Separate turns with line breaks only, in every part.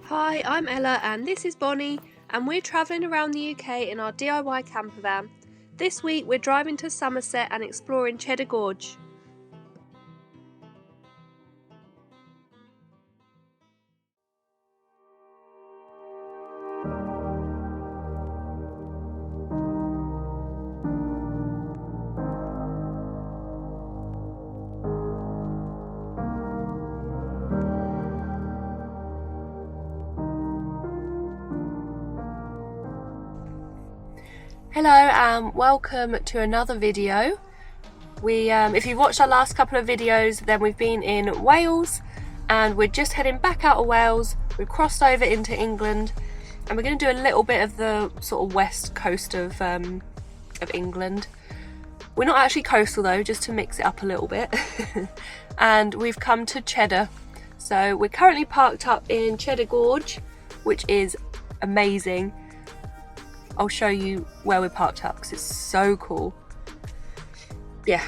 Hi, I'm Ella and this is Bonnie, and we're travelling around the UK in our DIY camper van. This week we're driving to Somerset and exploring Cheddar Gorge. Hello and welcome to another video. If you've watched our last couple of videos, then we've been in Wales and we're just heading back out of Wales. We've crossed over into England and we're going to do a little bit of the sort of west coast of England. We're not actually coastal though, just to mix it up a little bit. And we've come to Cheddar. So we're currently parked up in Cheddar Gorge, which is amazing. I'll show you where we're parked up because it's so cool. Yeah.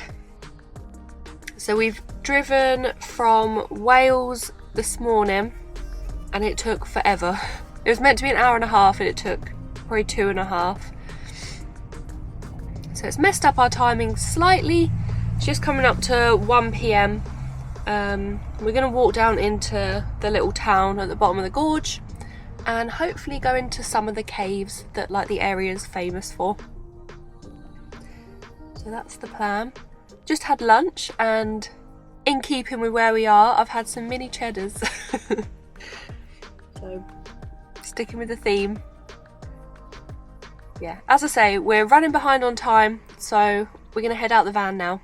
So we've driven from Wales this morning and it took forever. It was meant to be an hour and a half and it took probably 2.5. So it's messed up our timing slightly. It's just coming up to 1 PM. We're going to walk down into the little town at the bottom of the gorge and hopefully go into some of the caves that the area is famous for. So that's the plan. Just had lunch and in keeping with where we are, I've had some mini cheddars. So sticking with the theme. Yeah, as I say, we're running behind on time, so we're going to head out the van now.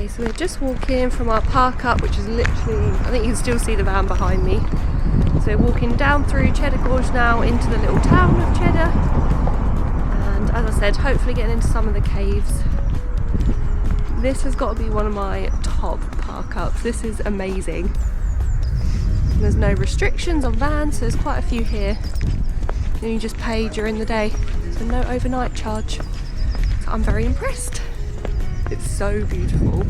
So we're just walking from our park up, which is literally, I think you can still see the van behind me. So we're walking down through Cheddar Gorge now into the little town of Cheddar. And as I said, hopefully getting into some of the caves. This has got to be one of my top park ups. This is amazing. And there's no restrictions on vans, so there's quite a few here. And you just pay during the day, so no overnight charge. So I'm very impressed. It's so beautiful.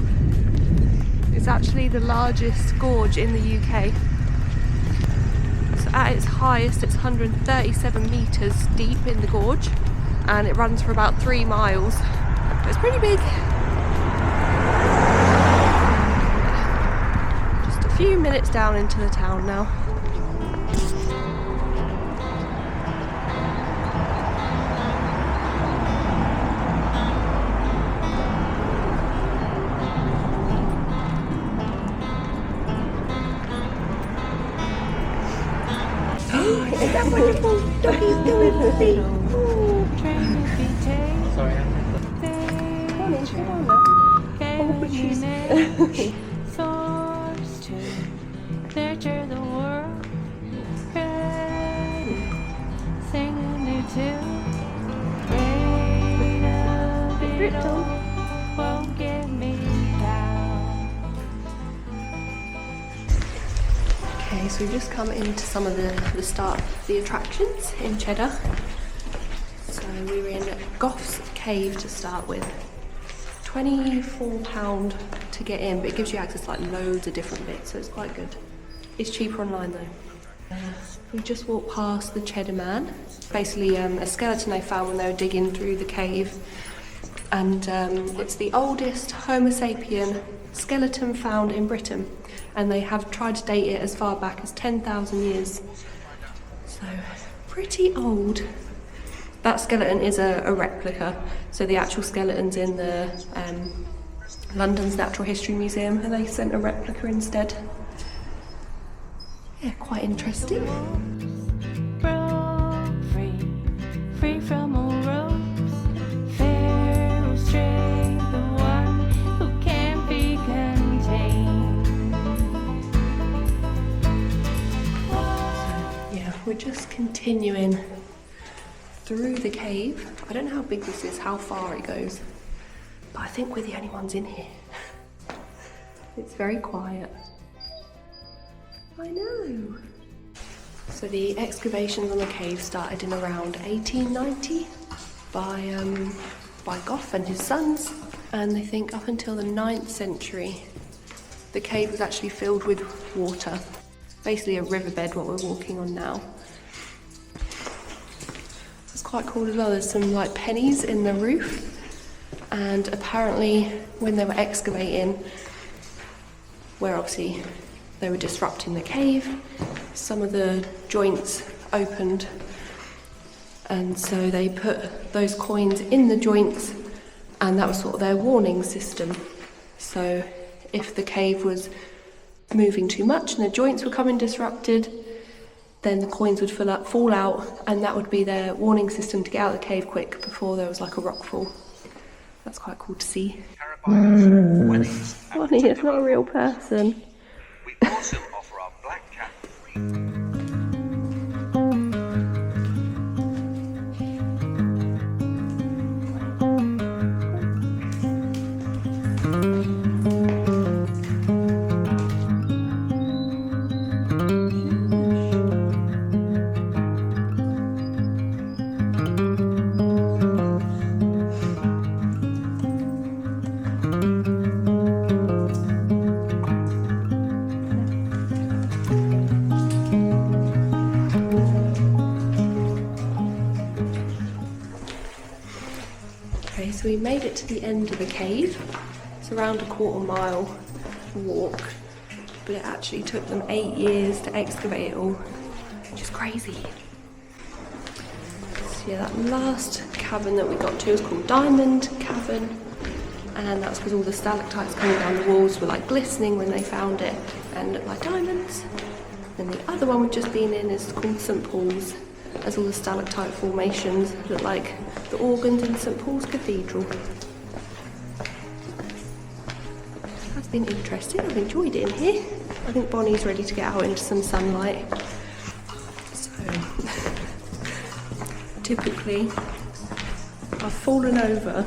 It's actually the largest gorge in the UK. So at its highest, it's 137 metres deep in the gorge and it runs for about 3 miles. It's pretty big. Just a few minutes down into the town now.
Is that wonderful? Doggy's doing for me.
Sorry,
Come on in, sit down now. Oh, but she's...
Source to nurture the world. Ready, sing a new tune. Rain of it all won't get me down.
Okay, so we've just come into some of the start of the attractions in Cheddar. So we were in Goff's cave to start with. £24 to get in, but it gives you access to loads of different bits, so it's quite good. It's cheaper online though. We just walked past the Cheddar Man. Basically a skeleton they found when they were digging through the cave. And it's the oldest Homo sapien skeleton found in Britain. And they have tried to date it as far back as 10,000 years. So, pretty old. That skeleton is a replica, so the actual skeleton's in the London's Natural History Museum, and they sent a replica instead. Yeah, quite interesting.
Broke free
we're just continuing through the cave. I don't know how big this is, how far it goes, but I think we're the only ones in here. It's very quiet. I know. So the excavations on the cave started in around 1890 by Goff and his sons, and they think up until the 9th century the cave was actually filled with water. Basically a riverbed, what we're walking on now. It's quite cool as well, there's some like pennies in the roof, and apparently when they were excavating, where obviously they were disrupting the cave, some of the joints opened, and so they put those coins in the joints, and that was sort of their warning system. So if the cave was moving too much and the joints were coming disrupted, then the coins would fall out, and that would be their warning system to get out of the cave quick before there was like a rockfall. That's quite cool to see.
Funny,
it's not a real person.
We also offer our black cat free.
So we made it to the end of the cave. It's around a quarter-mile walk, but it actually took them 8 years to excavate it all, which is crazy. So yeah, that last cavern that we got to is called Diamond Cavern, and that's because all the stalactites coming down the walls were like glistening when they found it and looked like diamonds. And the other one we've just been in is called St. Paul's, as all the stalactite formations look like the organs in St. Paul's Cathedral. That's been interesting, I've enjoyed it in here. I think Bonnie's ready to get out into some sunlight. So, typically, I've fallen over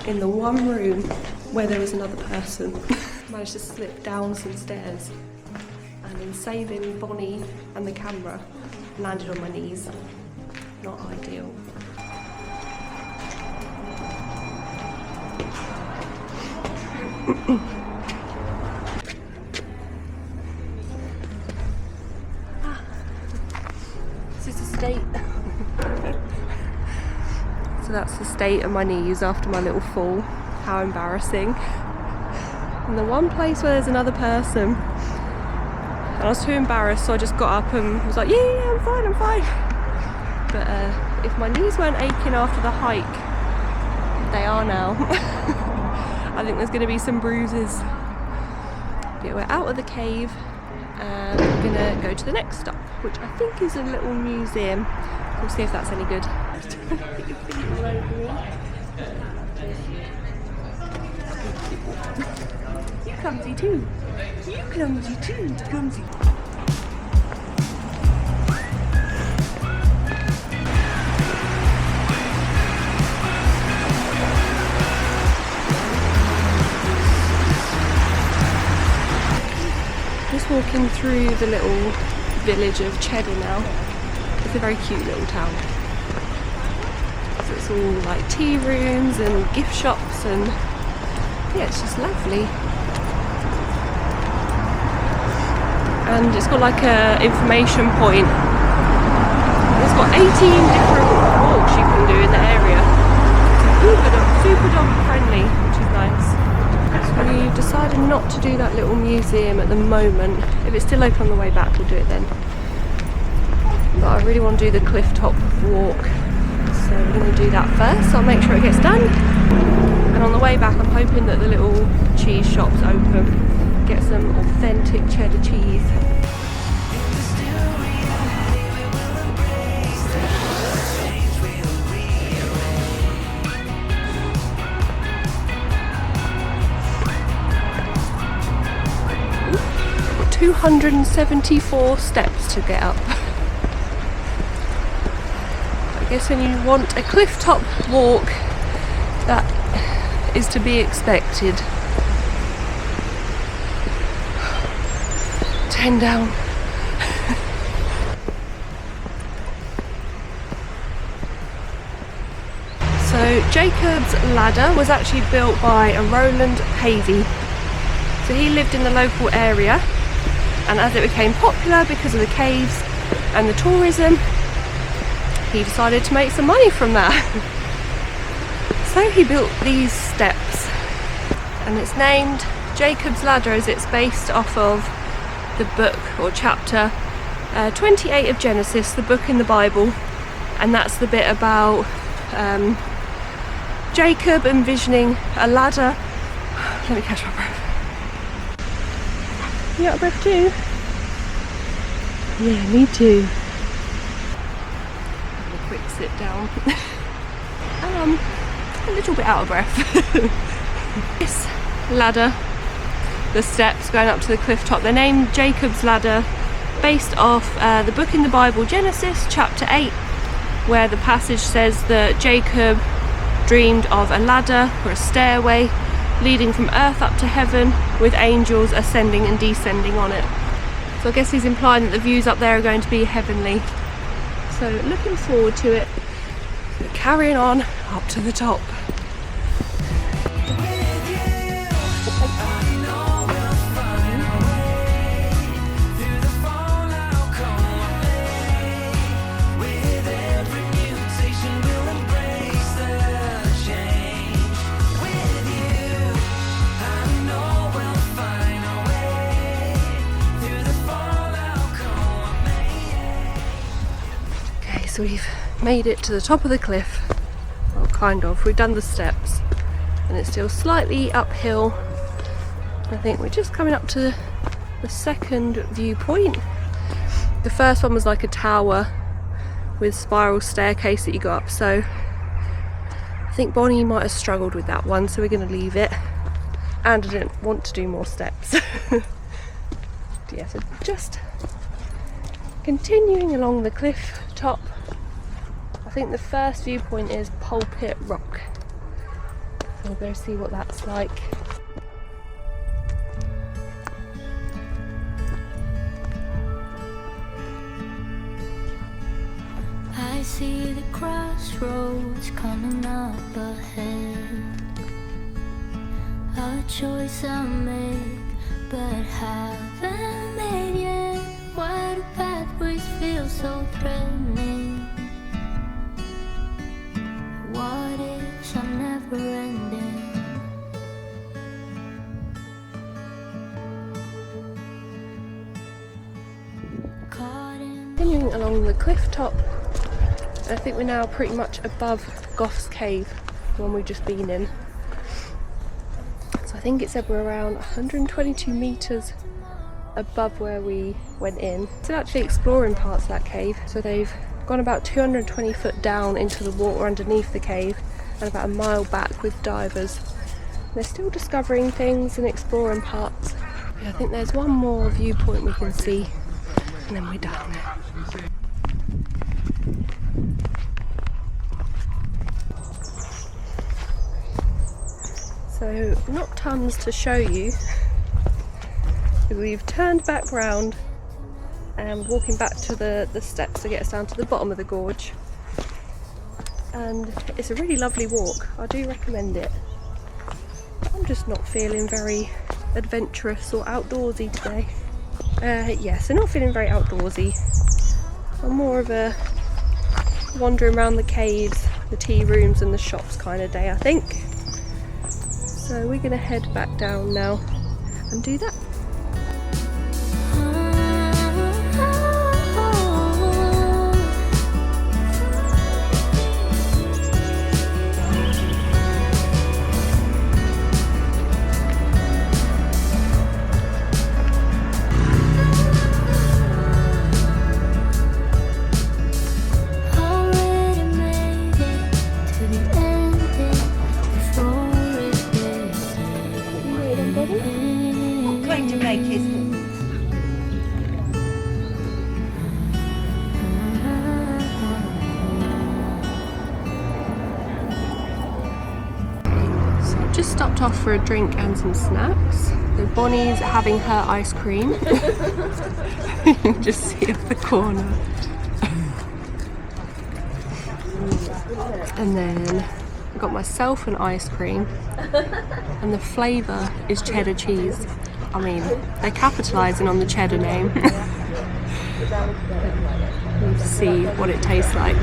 in the one room where there was another person. Managed to slip down some stairs, and in saving Bonnie and the camera, landed on my knees. Not ideal. This is the state. So that's the state of my knees after my little fall. How embarrassing. And the one place where there's another person, and I was too embarrassed, so I just got up and was like, yeah, I'm fine. But if my knees weren't aching after the hike, they are now. I think there's going to be some bruises. But yeah, we're out of the cave, and we're going to go to the next stop, which I think is a little museum. We'll see if that's any good. Put your feet all over me. You clumsy too. You clumsy too, clumsy. Just walking through the little village of Cheddar now. It's a very cute little town. So it's all like tea rooms and gift shops, and yeah, it's just lovely. And it's got like a information point. It's got 18 different walks you can do in the area. Super dog friendly, which is nice. So we decided not to do that little museum at the moment. If it's still open on the way back, we'll do it then. But I really want to do the Clifftop walk, so we're going to do that first. So I'll make sure it gets done. And on the way back, I'm hoping that the little cheese shop's open. Get some authentic cheddar cheese. Ooh, 274 steps to get up. guess when you want a clifftop walk, that is to be expected. 10 down. So Jacob's ladder was actually built by a Roland Pavey. So he lived in the local area, and as it became popular because of the caves and the tourism, he decided to make some money from that. So he built these steps, and it's named Jacob's Ladder as it's based off of the book or chapter 28 of Genesis, the book in the Bible, and that's the bit about Jacob envisioning a ladder. Let me catch my breath. You out of breath too? Yeah, me too. Have a quick sit down. A little bit out of breath. This ladder, the steps going up to the cliff top, they're named Jacob's Ladder based off the book in the Bible, Genesis chapter 8, where the passage says that Jacob dreamed of a ladder or a stairway leading from earth up to heaven with angels ascending and descending on it. So I guess he's implying that the views up there are going to be heavenly. So looking forward to it. So carrying on up to the top. So we've made it to the top of the cliff, well kind of, we've done the steps and it's still slightly uphill. I think we're just coming up to the second viewpoint. The first one was like a tower with spiral staircase that you go up, so I think Bonnie might have struggled with that one, so we're going to leave it, and I didn't want to do more steps. Yeah, so just continuing along the cliff top. I think the first viewpoint is Pulpit Rock, so we'll go see what that's like.
I see the crossroads coming up ahead, a choice I make but haven't made yet. Why do pathways feel so threatening? What ifs are never ending?
Continuing along the cliff top, I think we're now pretty much above Goff's cave, the one we've just been in. So I think it said we're around 122 metres above where we went in. So actually exploring parts of that cave. So they've gone about 220 foot down into the water underneath the cave and about a mile back with divers. They're still discovering things and exploring parts. Yeah, I think there's one more viewpoint we can see and then we're done. So not tons to show you. We've turned back round and walking back to the steps to get us down to the bottom of the gorge, and it's a really lovely walk. I do recommend it. I'm just not feeling very adventurous or outdoorsy today. So not feeling very outdoorsy. I'm more of a wandering around the caves, the tea rooms and the shops kind of day, I think. So we're going to head back down now and do that. stopped off for a drink and some snacks. So Bonnie's having her ice cream. You can just see at the corner. And then I got myself an ice cream, and the flavour is cheddar cheese. I mean, they're capitalising on the cheddar name. Let's see what it tastes like.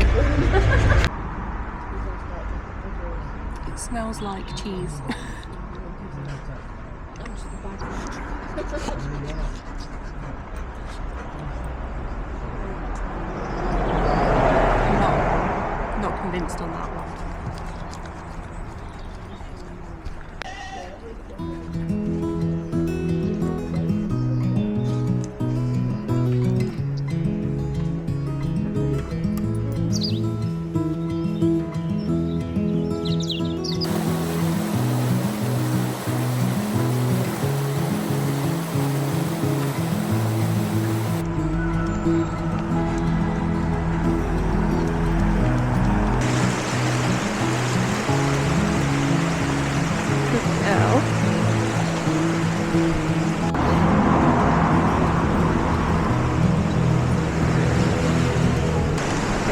It smells like cheese. Not convinced on that one.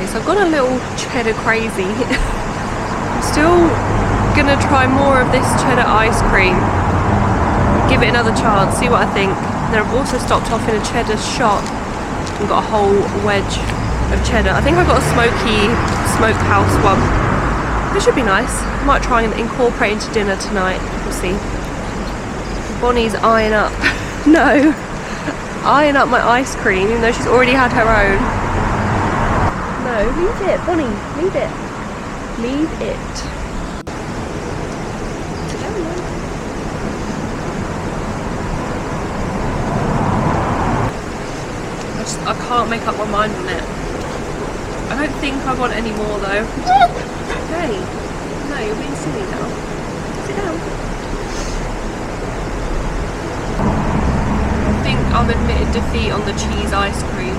So I've gone a little cheddar crazy. I'm still gonna try more of this cheddar ice cream. Give it another chance, see what I think. Then I've also stopped off in a cheddar shop and got a whole wedge of cheddar. I think I got a smoky smokehouse one. This should be nice. I might try and incorporate into dinner tonight. We'll see. Bonnie's eyeing up. No, eyeing up my ice cream, even though she's already had her own. No, leave it, Bonnie, leave it. Leave it. Sit down, then. I can't make up my mind on it. I don't think I want any more though. Hey, no, you're being silly now. Sit down. I think I've admitted defeat on the cheese ice cream.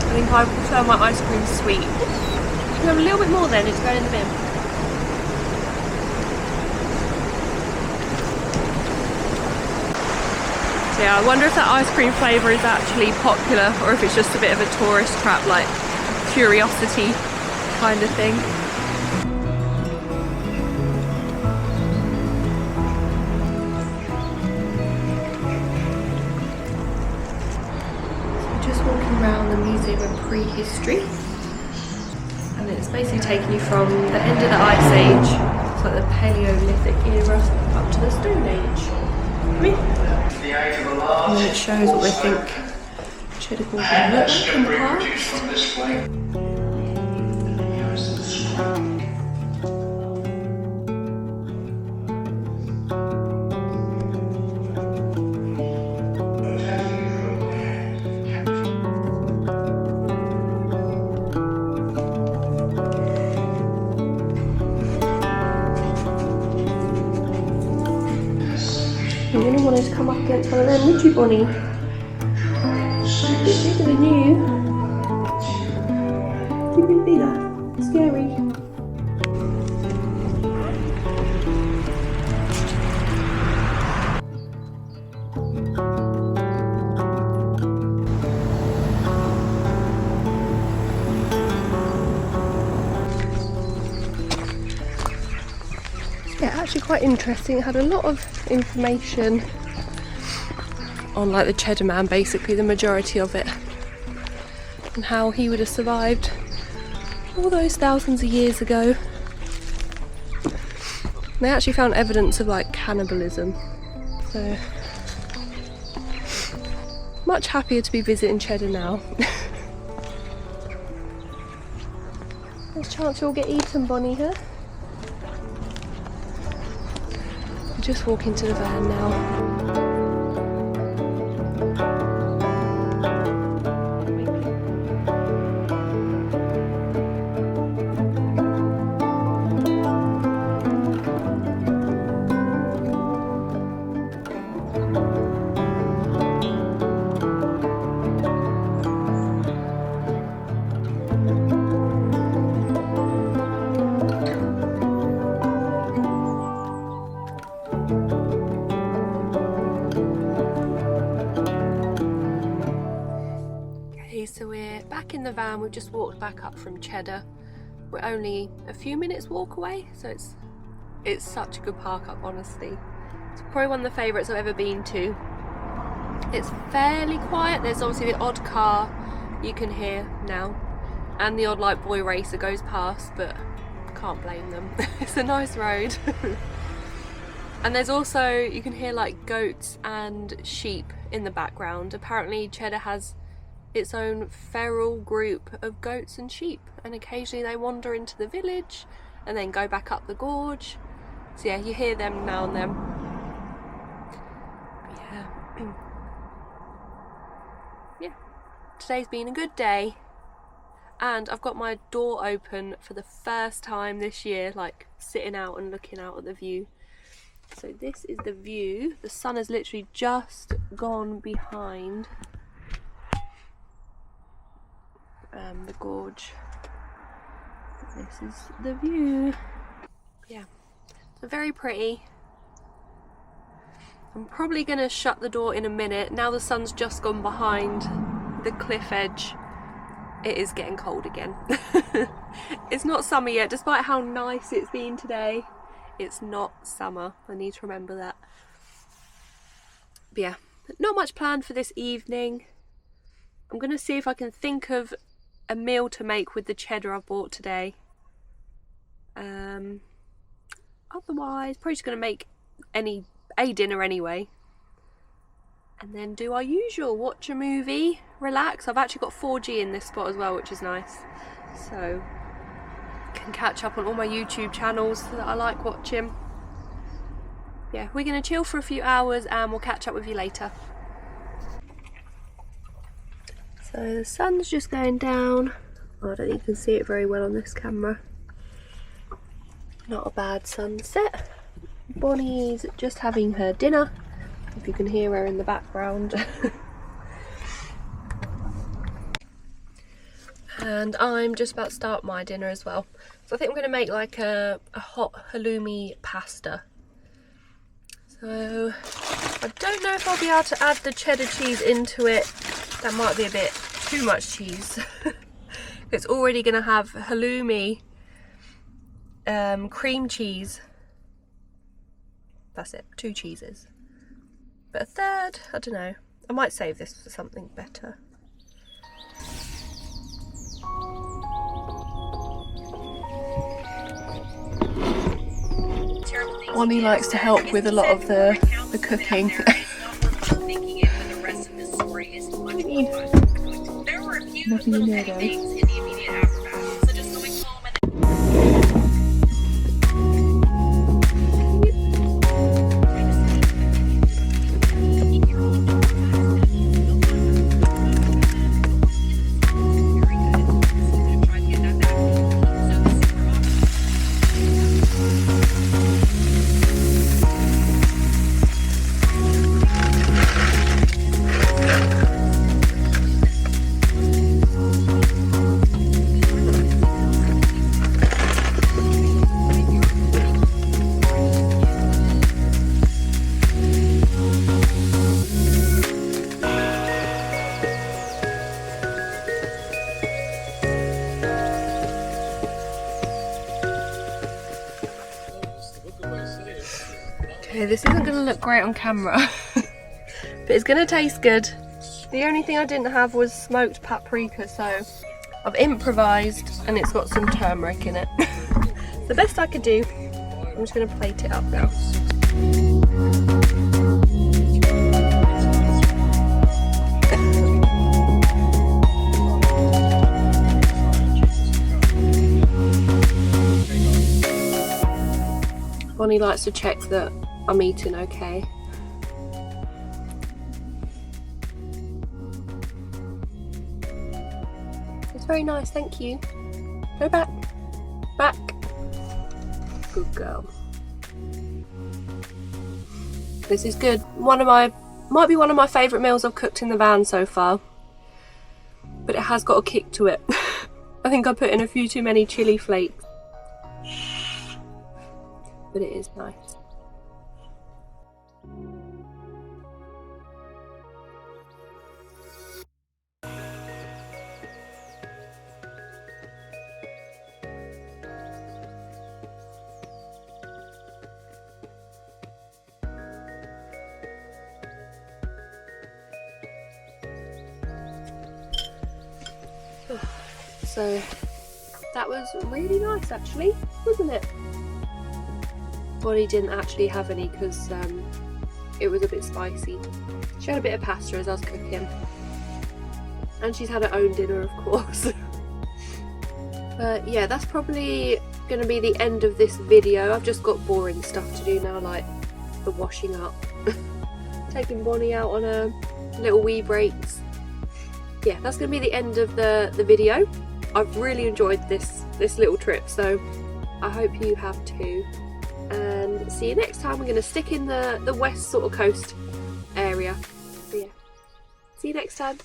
I think I prefer my ice cream sweet. You can have a little bit more then, it's going in the bin. So yeah, I wonder if that ice cream flavour is actually popular or if it's just a bit of a tourist trap, like curiosity kind of thing. Around the Museum of Prehistory, and it's basically taking you from the end of the Ice Age, so like the Paleolithic era, up to the Stone Age. And then it shows what they think Cheddar Gorge will look like in the past. You wouldn't want to come up against one of them, would you, Bonnie? It's a bit bigger than you. You've been bigger. Scary. Yeah, actually quite interesting. It had a lot of information on like the Cheddar Man, basically the majority of it, and how he would have survived all those thousands of years ago. They actually found evidence of like cannibalism, so much happier to be visiting Cheddar now. There's a chance you'll get eaten, Bonnie, here. We'll just walk into the van now. back in the van. We've just walked back up from Cheddar. We're only a few minutes walk away, so it's such a good park up, honestly. It's probably one of the favourites I've ever been to. It's fairly quiet. There's obviously the odd car you can hear now, and the odd like boy racer goes past, but can't blame them. It's a nice road. And there's also, you can hear like goats and sheep in the background. Apparently Cheddar has its own feral group of goats and sheep, and occasionally they wander into the village and then go back up the gorge. So yeah, you hear them now and then. But yeah. Yeah, today's been a good day, and I've got my door open for the first time this year, like sitting out and looking out at the view. So this is the view. The sun has literally just gone behind the gorge. This is the view. Yeah, so very pretty. I'm probably going to shut the door in a minute. Now the sun's just gone behind the cliff edge, it is getting cold again. It's not summer yet, despite how nice it's been today. It's not summer, I need to remember that. But yeah, not much planned for this evening. I'm going to see if I can think of a meal to make with the cheddar I bought today. Otherwise, probably just going to make a dinner anyway. And then do our usual, watch a movie, relax. I've actually got 4G in this spot as well, which is nice. So can catch up on all my YouTube channels that I like watching. Yeah, we're going to chill for a few hours and we'll catch up with you later. So the sun's just going down. Oh, I don't think you can see it very well on this camera. Not a bad sunset. Bonnie's just having her dinner, if you can hear her in the background. And I'm just about to start my dinner as well. So I think I'm going to make like a hot halloumi pasta. So I don't know if I'll be able to add the cheddar cheese into it. That might be a bit too much cheese. It's already going to have halloumi, cream cheese. That's it, 2 cheeses. But a third, I don't know. I might save this for something better. Bonnie likes to help with a lot of the cooking. Nothing in there though. Okay, this isn't going to look great on camera, but it's going to taste good. The only thing I didn't have was smoked paprika, so I've improvised and it's got some turmeric in it. It's the best I could do. I'm just going to plate it up now. Bonnie likes to check that I'm eating okay. It's very nice, thank you. Go back. Back. Good girl. This is good. Might be one of my favourite meals I've cooked in the van so far. But it has got a kick to it. I think I put in a few too many chilli flakes. But it is nice. So that was really nice actually, wasn't it? Bonnie didn't actually have any because it was a bit spicy. She had a bit of pasta as I was cooking. And she's had her own dinner, of course. But yeah, that's probably going to be the end of this video. I've just got boring stuff to do now, like the washing up. Taking Bonnie out on her little wee breaks. Yeah, that's going to be the end of the video. I've really enjoyed this little trip, so I hope you have too. And see you next time. We're going to stick in the west sort of coast area. So yeah, see you next time.